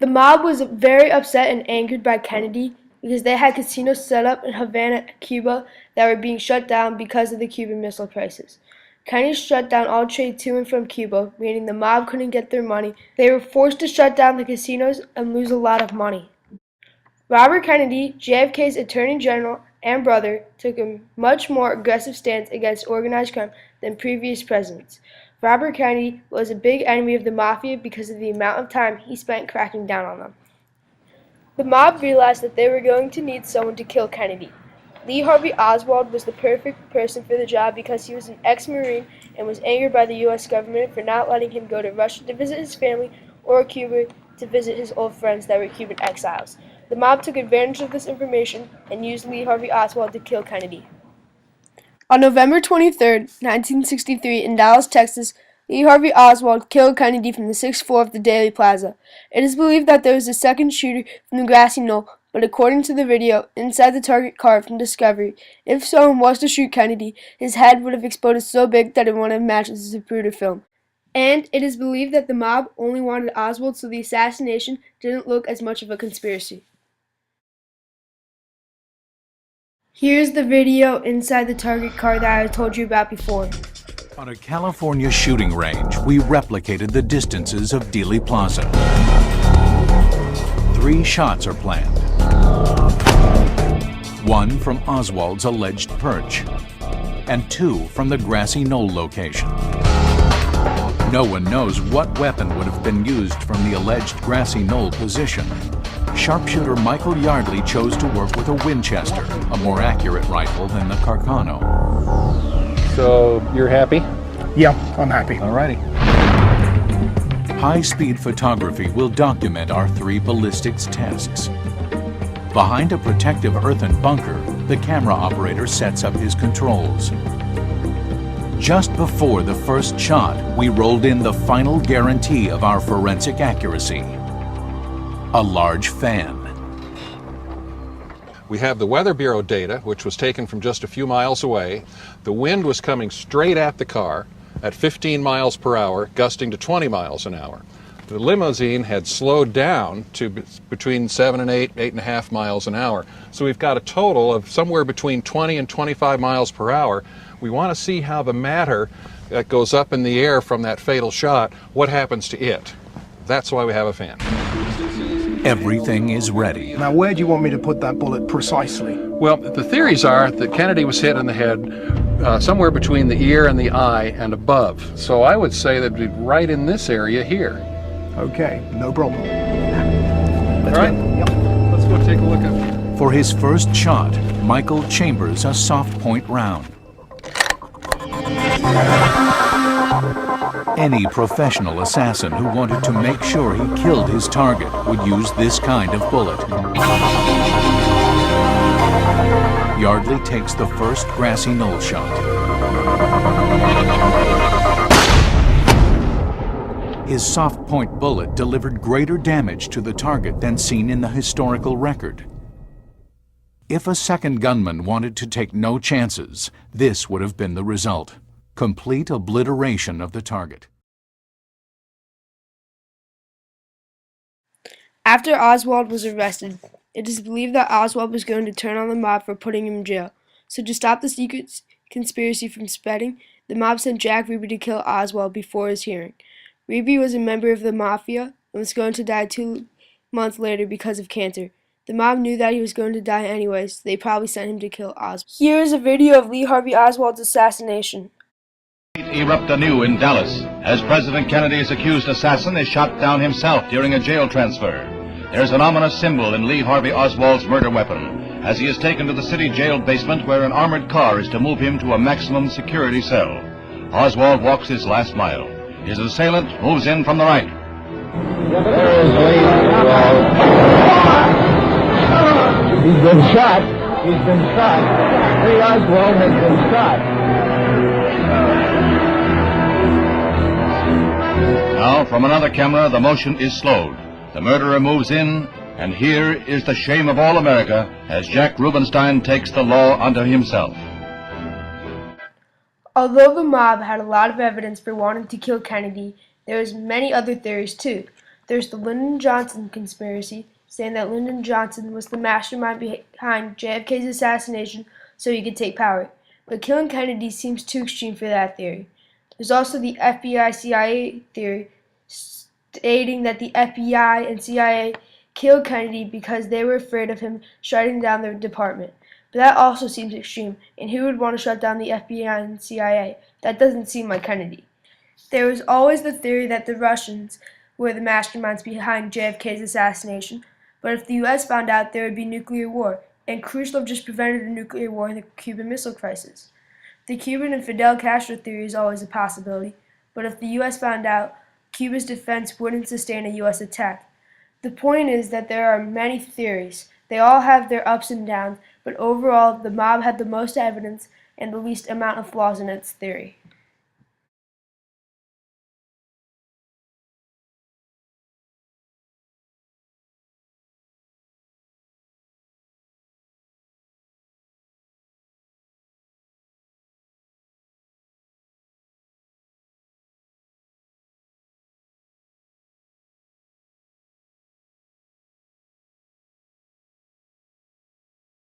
The mob was very upset and angered by Kennedy because they had casinos set up in Havana, Cuba that were being shut down because of the Cuban Missile Crisis. Kennedy shut down all trade to and from Cuba, meaning the mob couldn't get their money. They were forced to shut down the casinos and lose a lot of money. Robert Kennedy, JFK's Attorney General and brother, took a much more aggressive stance against organized crime than previous presidents. Robert Kennedy was a big enemy of the Mafia because of the amount of time he spent cracking down on them. The mob realized that they were going to need someone to kill Kennedy. Lee Harvey Oswald was the perfect person for the job because he was an ex-Marine and was angered by the U.S. government for not letting him go to Russia to visit his family or Cuba to visit his old friends that were Cuban exiles. The mob took advantage of this information and used Lee Harvey Oswald to kill Kennedy. On November 23, 1963, in Dallas, Texas, Lee Harvey Oswald killed Kennedy from the 6th floor of the Dealey Plaza. It is believed that there was a second shooter from the grassy knoll, but according to the video, inside the target car from Discovery, if someone was to shoot Kennedy, his head would have exploded so big that it would have matched the Zapruder film. And it is believed that the mob only wanted Oswald so the assassination didn't look as much of a conspiracy. Here's the video inside the target car that I told you about before. On a California shooting range, we replicated the distances of Dealey Plaza. 3 shots are planned. 1 from Oswald's alleged perch, and 2 from the grassy knoll location. No one knows what weapon would have been used from the alleged grassy knoll position. Sharpshooter Michael Yardley chose to work with a Winchester, a more accurate rifle than the Carcano. So, you're happy? Yeah, I'm happy. Alrighty. High-speed photography will document our 3 ballistics tests. Behind a protective earthen bunker, the camera operator sets up his controls. Just before the first shot, we rolled in the final guarantee of our forensic accuracy: a large fan. We have the Weather Bureau data, which was taken from just a few miles away. The wind was coming straight at the car at 15 miles per hour, gusting to 20 miles an hour. The limousine had slowed down to between 7 and 8.5 miles an hour. So we've got a total of somewhere between 20 and 25 miles per hour. We want to see how the matter that goes up in the air from that fatal shot, what happens to it. That's why we have a fan. Everything is ready. Now, where do you want me to put that bullet precisely? Well, the theories are that Kennedy was hit in the head somewhere between the ear and the eye and above. So I would say that it'd be right in this area here. Okay, no problem. All right? Yep. Let's go take a look at it. For his first shot, Michael chambers a soft point round. Any professional assassin who wanted to make sure he killed his target would use this kind of bullet. Yardley takes the first grassy knoll shot. His soft point bullet delivered greater damage to the target than seen in the historical record. If a second gunman wanted to take no chances, this would have been the result: complete obliteration of the target. After Oswald was arrested, it is believed that Oswald was going to turn on the mob for putting him in jail. So to stop the secret conspiracy from spreading, the mob sent Jack Ruby to kill Oswald before his hearing. Ruby was a member of the Mafia and was going to die 2 months later because of cancer. The mob knew that he was going to die anyways, so they probably sent him to kill Oswald. Here is a video of Lee Harvey Oswald's assassination. Erupt anew in Dallas as President Kennedy's accused assassin is shot down himself during a jail transfer. There's an ominous symbol in Lee Harvey Oswald's murder weapon as he is taken to the city jail basement where an armored car is to move him to a maximum security cell. Oswald walks his last mile. His assailant moves in from the right. There is Lee Oswald. He's been shot. He's been shot. Lee Oswald has been shot. Now, from another camera, the motion is slowed. The murderer moves in, and here is the shame of all America as Jack Rubenstein takes the law unto himself. Although the mob had a lot of evidence for wanting to kill Kennedy, there was many other theories too. There's the Lyndon Johnson conspiracy, saying that Lyndon Johnson was the mastermind behind JFK's assassination so he could take power. But killing Kennedy seems too extreme for that theory. There's also the FBI-CIA theory, stating that the FBI and CIA killed Kennedy because they were afraid of him shutting down their department. But that also seems extreme, and who would want to shut down the FBI and CIA? That doesn't seem like Kennedy. There was always the theory that the Russians were the masterminds behind JFK's assassination, but if the US found out, there would be nuclear war, and Khrushchev just prevented a nuclear war in the Cuban Missile Crisis. The Cuban and Fidel Castro theory is always a possibility, but if the US found out, Cuba's defense wouldn't sustain a US attack. The point is that there are many theories. They all have their ups and downs, but overall, the mob had the most evidence and the least amount of flaws in its theory.